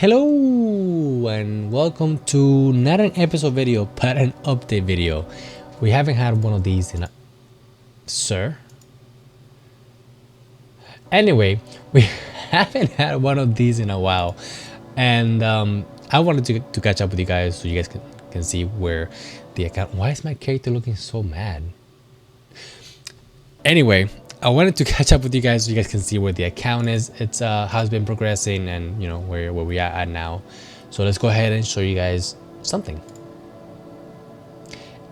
Hello and welcome to not an episode video but an update video. We haven't had one of these in a sir. Anyway, we haven't had one of these in a while, and I wanted to catch up with you guys so you guys can see where the account. Why is my character looking so mad? Anyway, I wanted to catch up with you guys so you guys can see where the account is. It's how it's been progressing and you know where we are at now. So let's go ahead and show you guys something.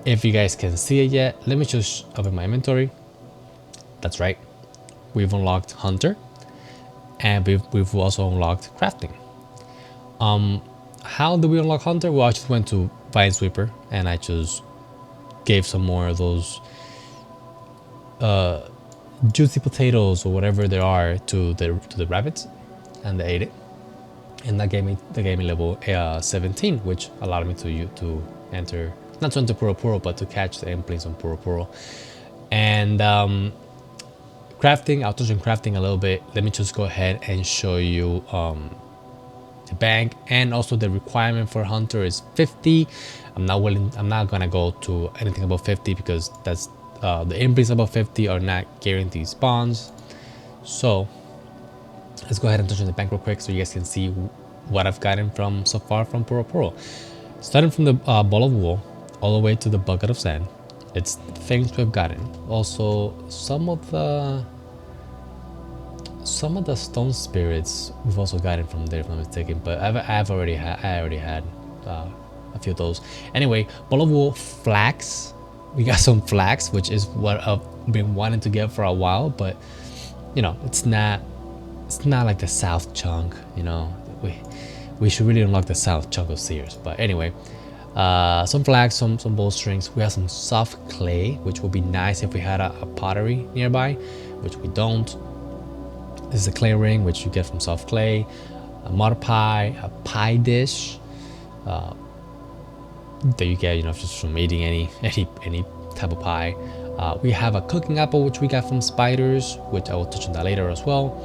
If you guys can see it yet, let me just open my inventory. That's right, we've unlocked Hunter, and we've also unlocked Crafting. How do we unlock Hunter? Well, I just went to Vinesweeper and I just gave some more of those juicy potatoes or whatever there are to the rabbits, and they ate it, and that gave me level 17, which allowed me to enter, not to enter Puro Puro, but to catch the endplanes on Puro Puro. And crafting, I'll touch on crafting a little bit. Let me just go ahead and show you the bank, and also the requirement for Hunter is 50. I'm not gonna go to anything above 50 because that's the endplanes above 50 are not guaranteed spawns. So let's go ahead and touch on the bank real quick so you guys can see what I've gotten from so far from Puro Puro. Starting from the ball of wool all the way to the bucket of sand, it's things we've gotten. Also some of the stone spirits we've also gotten from there, if I'm not mistaken, but I already had a few of those. Anyway, ball of wool, flax. We got some flax, which is what I've been wanting to get for a while, but you know, it's not like the south chunk. You know, we should really unlock the south chunk of Sears. But anyway, some flax, some bowstrings. We have some soft clay, which would be nice if we had a pottery nearby, which we don't. This is a clay ring, which you get from soft clay. A mud pie, a pie dish. That you get, you know, just from eating any type of pie. We have a cooking apple, which we got from spiders, which I will touch on that later as well.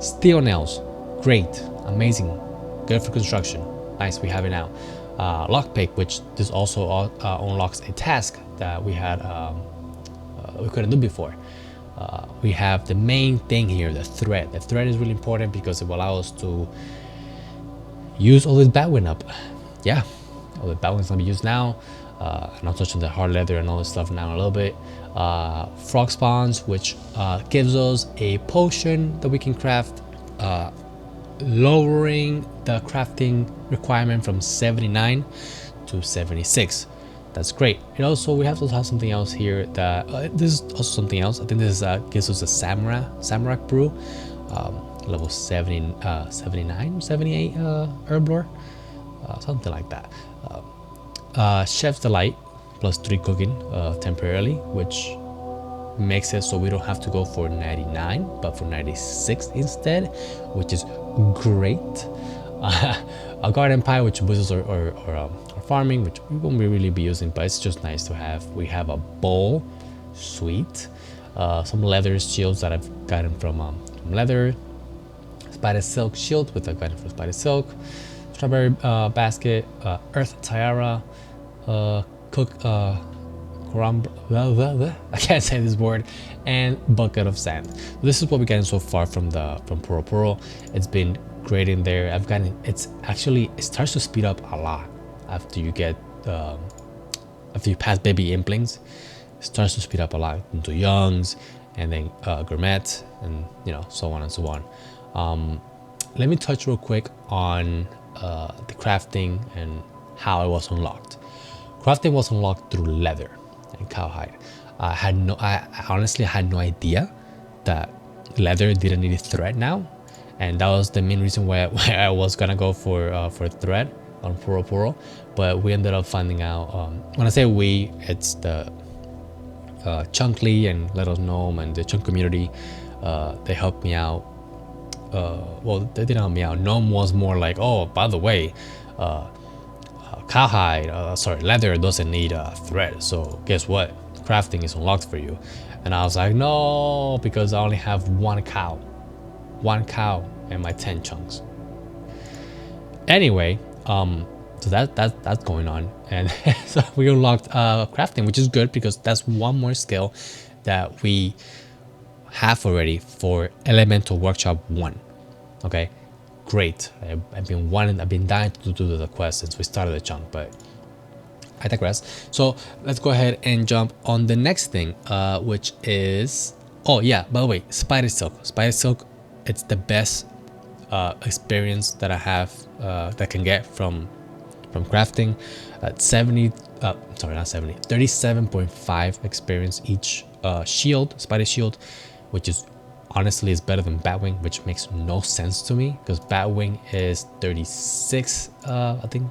Steel nails, great, amazing, good for construction. Nice, we have it now. Lockpick, which this also unlocks a task that we had we couldn't do before. We have the main thing here, the thread. The thread is really important because it will allow us to use all this batwing up. Yeah. All the batwing's gonna be used now, and I'll touch on the hard leather and all this stuff now in a little bit. Frog spawns, which gives us a potion that we can craft, lowering the crafting requirement from 79 to 76. That's great. And also we have something else here that this is also something else. I think this is gives us a samurai brew, level 79, 78 herb lore, something like that. Chef's Delight plus 3 cooking temporarily, which makes it so we don't have to go for 99 but for 96 instead, which is great. A garden pie, which boosts our farming, which we won't really be using, but it's just nice to have. We have a bowl, sweet. Some leather shields that I've gotten from leather. Spider silk shield, with I got it from spider silk. Strawberry basket, earth tiara, cook I can't say this word, and bucket of sand. This is what we're getting so far from Puro Puro. It's been great in there. I've gotten, it starts to speed up a lot after you get after you pass baby implings. It starts to speed up a lot into youngs, and then gourmet, and you know, so on and so on. Let me touch real quick on the crafting and how it was unlocked. Crafting was unlocked through leather and cowhide. I honestly had no idea that leather didn't need a thread now, and that was the main reason why I was gonna go for thread on Puro Puro. But we ended up finding out, when I say we, it's the Chunkly and Let Us Gnome and the Chunk community. They helped me out. Well, they didn't help me out. Gnome was more like, oh, by the way, cowhide, leather doesn't need a thread, so guess what, crafting is unlocked for you. And I was like, no, because I only have one cow and my 10 chunks. Anyway, so that's going on, and so we unlocked crafting, which is good because that's one more skill that we have already for Elemental Workshop 1. Okay, great. I've been dying to do the quest since we started the chunk, but I digress. So let's go ahead and jump on the next thing, which is, oh yeah, by the way, Spider Silk. It's the best experience that I have that I can get from crafting. At 37.5 experience each shield, spider shield, which is honestly is better than Batwing, which makes no sense to me because Batwing is 36, I think.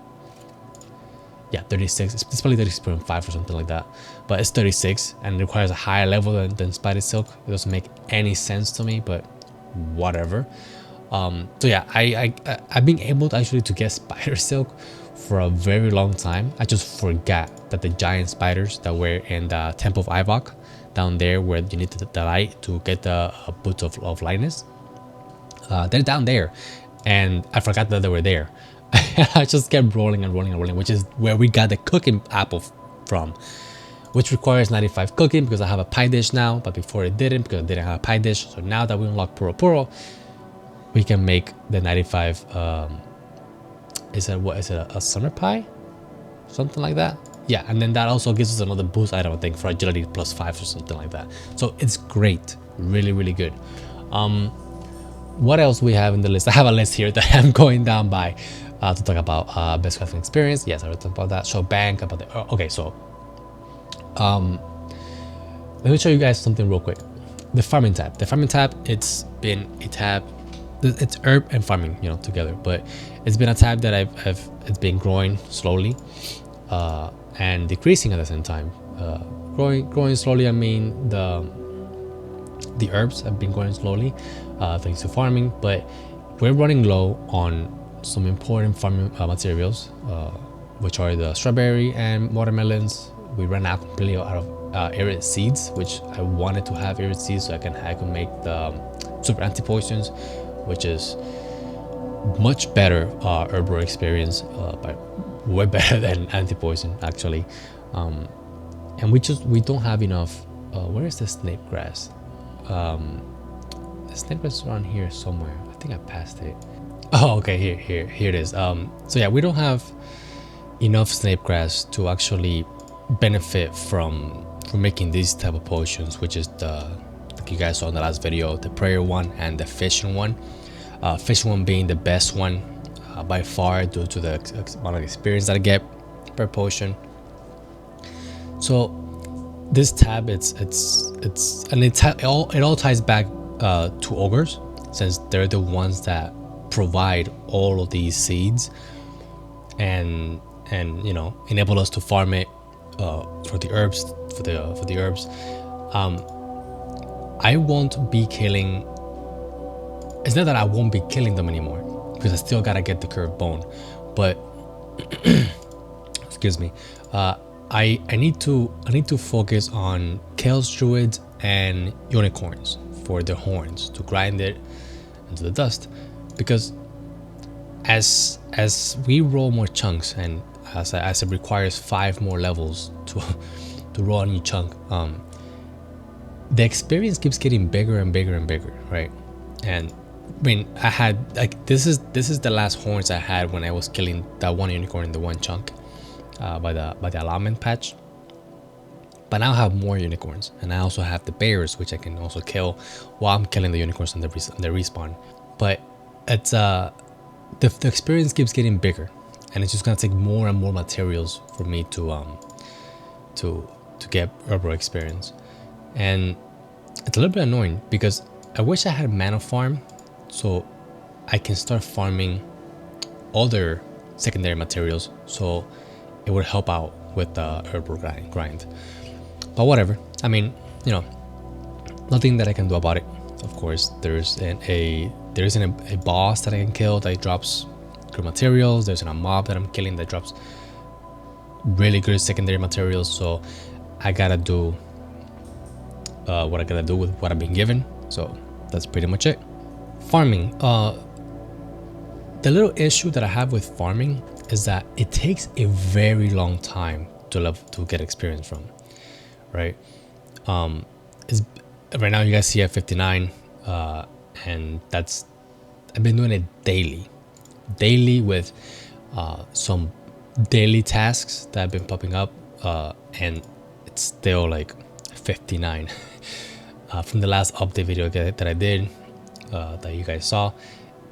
Yeah, 36. It's probably 36.5 or something like that, but it's 36 and it requires a higher level than Spider Silk. It doesn't make any sense to me, but whatever. So yeah, I've been able to actually to get Spider Silk for a very long time. I just forgot that the giant spiders that were in the Temple of Ivok down there, where you need the light to get the boots of lightness, they're down there, and I forgot that they were there. I just kept rolling and rolling and rolling, which is where we got the cooking apple from, which requires 95 cooking because I have a pie dish now, but before it didn't because I didn't have a pie dish. So now that we unlock Puro, we can make the 95 is it a summer pie, something like that. Yeah, and then that also gives us another boost item, I think, for agility +5 or something like that. So it's great, really good. What else we have in the list? I have a list here that I'm going down by to talk about best crafting experience. Yes, I already talked about that. Show bank about the okay. So let me show you guys something real quick. The farming tab. The farming tab. It's been a tab. It's herb and farming, you know, together. But it's been a tab that it's been growing slowly and decreasing at the same time. Growing slowly. I mean the herbs have been growing slowly thanks to farming, but we're running low on some important farming materials, which are the strawberry and watermelons. We ran out completely out of arid seeds, which I wanted to have arid seeds so I can make the super anti potions, which is much better herbal experience, but way better than anti poison actually. And we don't have enough. Where is the snake grass? The snake grass is around here somewhere. I think I passed it. Oh, okay, here it is. So yeah, we don't have enough snake grass to actually benefit from making these type of potions, which is like you guys saw in the last video, the prayer one and the fishing one. Fishing one being the best one by far due to the amount of experience that I get per potion. So this tab, it all ties back to ogres, since they're the ones that provide all of these seeds and you know, enable us to farm it for the herbs. I won't be killing. It's not that I won't be killing them anymore, because I still gotta get the curved bone, but excuse me. I need to focus on Chaos Druids and Unicorns for their horns to grind it into the dust, because as we roll more chunks and as it requires 5 more levels to roll a new chunk, the experience keeps getting bigger and bigger and bigger, right? And I mean, I had like this is the last horns I had when I was killing that one unicorn in the one chunk by the alignment patch. But now I have more unicorns, and I also have the bears, which I can also kill while I'm killing the unicorns on the respawn. But it's the experience keeps getting bigger, and it's just gonna take more and more materials for me to get herbal experience. And it's a little bit annoying because I wish I had mana farm so I can start farming other secondary materials, so it would help out with the herbal grind. But whatever, I mean, you know, nothing that I can do about it. Of course, there isn't a boss that I can kill that drops good materials. There's a mob that I'm killing that drops really good secondary materials, so I gotta do what I gotta do with what I've been given. So that's pretty much it. Farming, The little issue that I have with farming is that it takes a very long time to get experience from, right? Is right now you guys see at 59, and that's, I've been doing it daily with some daily tasks that have been popping up, and it's still like 59 from the last update video that I did, that you guys saw.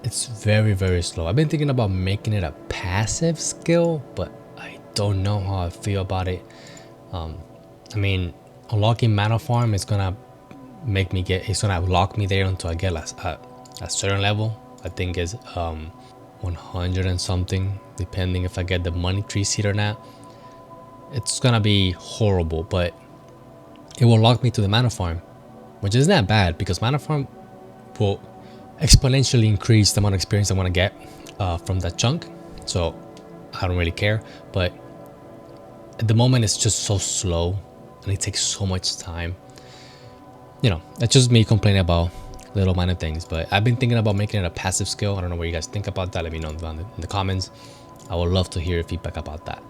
It's very slow. I've been thinking about making it a passive skill, but I don't know how I feel about it. I mean, unlocking mana farm is gonna make me it's gonna lock me there until I get a certain level. I think is 100 and something, depending if I get the money tree seed or not. It's gonna be horrible, but it will lock me to the mana farm, which is not bad because mana farm will exponentially increase the amount of experience I want to get from that chunk. So I don't really care, but at the moment it's just so slow and it takes so much time. You know, that's just me complaining about little minor things, but I've been thinking about making it a passive skill. I don't know what you guys think about that. Let me know in the comments. I would love to hear your feedback about that.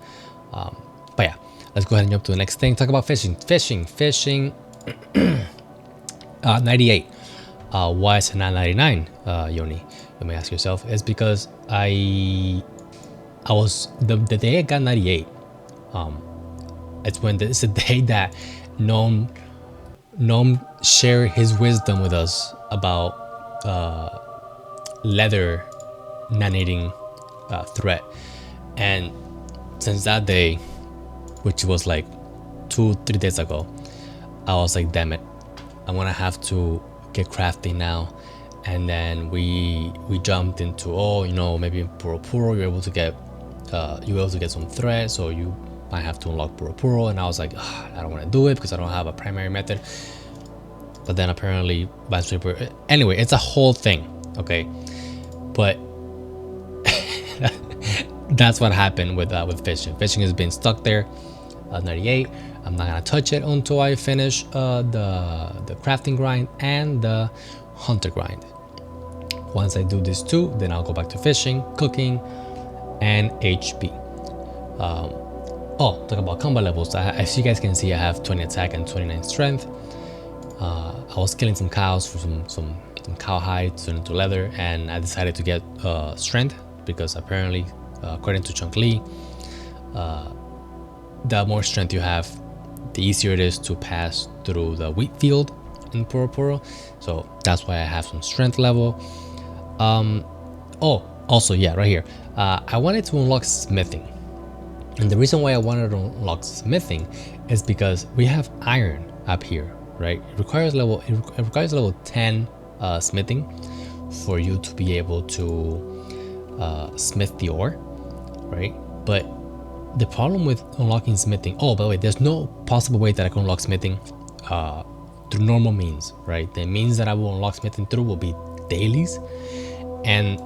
But yeah, let's go ahead and jump to the next thing. Talk about fishing. 98. Why is it not 99, Yoni? You may ask yourself. It's because I was the day I got 98. It's the day that Gnome shared his wisdom with us about leather nanating threat, and since that day, which was like 2-3 days ago, I was like, damn it, I'm gonna have to get crafting now. And then we jumped into, oh, you know, maybe in Puro you're able to get some thread, so you might have to unlock Puro. And I was like, I don't want to do it because I don't have a primary method. But then apparently anyway, it's a whole thing, okay? But that's what happened with fishing. Fishing has been stuck there at 98. I'm not gonna touch it until I finish the crafting grind and the hunter grind. Once I do these two, then I'll go back to fishing, cooking, and HP. Talk about combat levels. As you guys can see, I have 20 attack and 29 strength. I was killing some cows for some cow hide turned into leather, and I decided to get strength because apparently, according to Chunk Lee, the more strength you have, the easier it is to pass through the wheat field in Puro. So that's why I have some strength level. Also, yeah, right here, I wanted to unlock smithing, and the reason why I wanted to unlock smithing is because we have iron up here, right? It requires level 10 smithing for you to be able to smith the ore, right? But the problem with unlocking smithing, by the way, there's no possible way that I can unlock smithing through normal means, right? The means that I will unlock smithing through will be dailies. And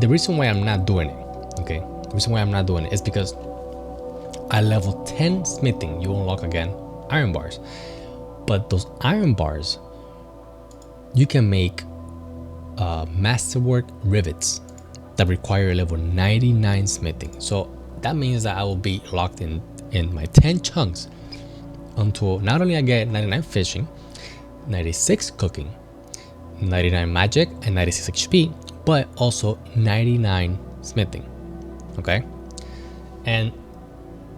the reason why I'm not doing it, is because at level 10 smithing, you unlock again iron bars. But those iron bars, you can make masterwork rivets that require level 99 smithing. So that means that I will be locked in my 10 chunks until not only I get 99 fishing, 96 cooking, 99 magic, and 96 HP, but also 99 smithing. Okay, and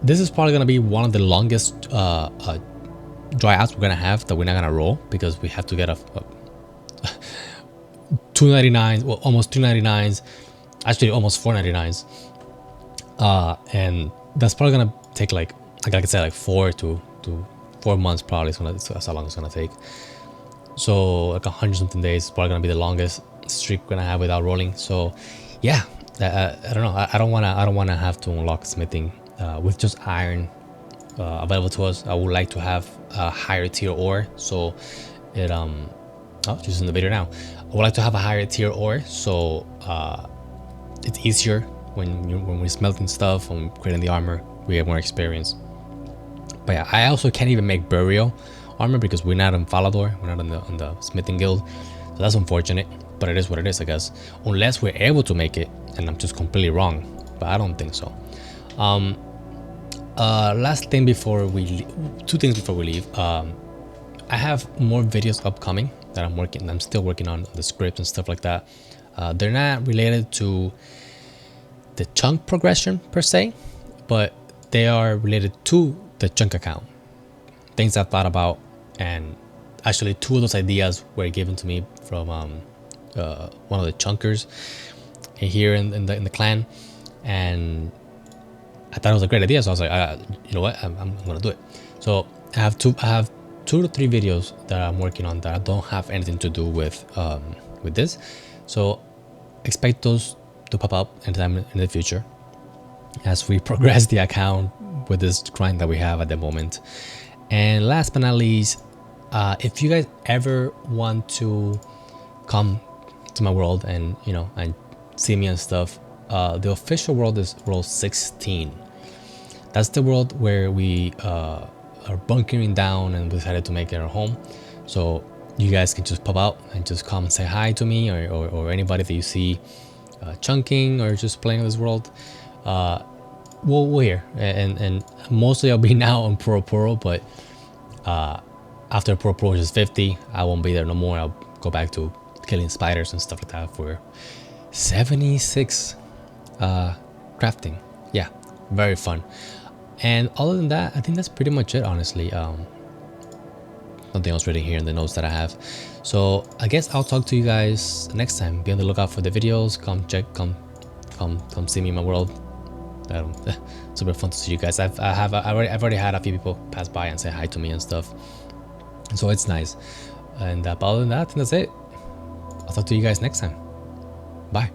this is probably gonna be one of the longest dry outs we're gonna have that we're not gonna roll, because we have to get a 299s, well, almost 299s, actually almost 499s, and that's probably gonna take like I said, like 4 months probably. That's how long it's gonna take. So like 100 something days is probably gonna be the longest streak we're gonna have without rolling. So yeah, I don't know. I don't wanna have to unlock smithing with just iron available to us. I would like to have a higher tier ore, so it just in the video now. I would like to have a higher tier ore, so it's easier when we're smelting stuff, when we're creating the armor, we have more experience. But yeah, I also can't even make burial armor because we're not in Falador, we're not on the smithing guild, so that's unfortunate. but it is what it is, I guess, unless we're able to make it and I'm just completely wrong, but I don't think so. Last thing before we two things before we leave. I have more videos upcoming that I'm still working on the script and stuff like that. They're not related to the chunk progression per se, but they are related to the chunk account, things I thought about. And actually 2 of those ideas were given to me from one of the chunkers here in the clan, and I thought it was a great idea, so I was like, you know what, I'm gonna do it. So I have 2 to 3 videos that I'm working on that don't have anything to do with this, so expect those to pop up anytime in the future as we progress the account with this grind that we have at the moment. And last but not least, if you guys ever want to come to my world and and see me and stuff, the official world is world 16. That's the world where we are bunkering down and we decided to make it our home. So you guys can just pop out and just come and say hi to me, or anybody that you see chunking or just playing in this world. We're here, and mostly I'll be now on Puro, but after Puro, which is 50, I won't be there no more. I'll go back to killing spiders and stuff like that for 76 crafting. Yeah, very fun. And other than that, I think that's pretty much it, honestly. Nothing else written here in the notes that I have. So I guess I'll talk to you guys next time. Be on the lookout for the videos. Come see me in my world. Super fun to see you guys. I've already had a few people pass by and say hi to me and stuff, so it's nice. And other than that, I think that's it. I'll talk to you guys next time. Bye.